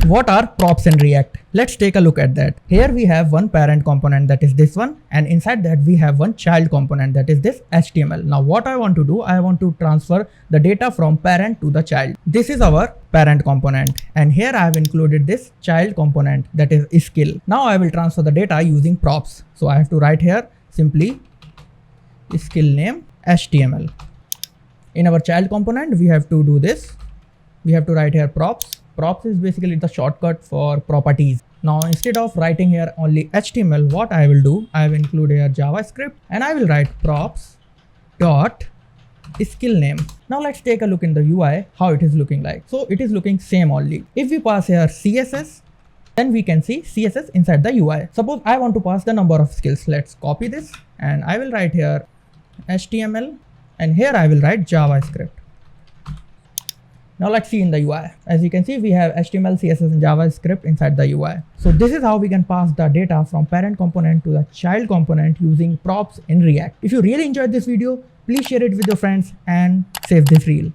What are props in React? Let's take a look at that. Here we have one parent component, that is this one, and inside that we have one child component, that is this HTML. Now what I want to do, I want to transfer the data from parent to the child. This is our parent component, and here I have included this child component, that is skill. Now I will transfer the data using props. So I have to write here simply skill name HTML. In our child component, we have to do this. We have to write here props. Props is basically the shortcut for properties. Now instead of writing here only HTML, what I will do, I will include here JavaScript and I will write props dot skill name. Now let's take a look in the UI how it is looking like. So it is looking same only. If we pass here CSS, then we can see CSS inside the UI. Suppose I want to pass the number of skills. Let's copy this and I will write here HTML and here I will write JavaScript. Now let's see in the UI. As you can see, we have HTML, CSS and JavaScript inside the UI. So this is how we can pass the data from parent component to the child component using props in React. If you really enjoyed this video, please share it with your friends and save this reel.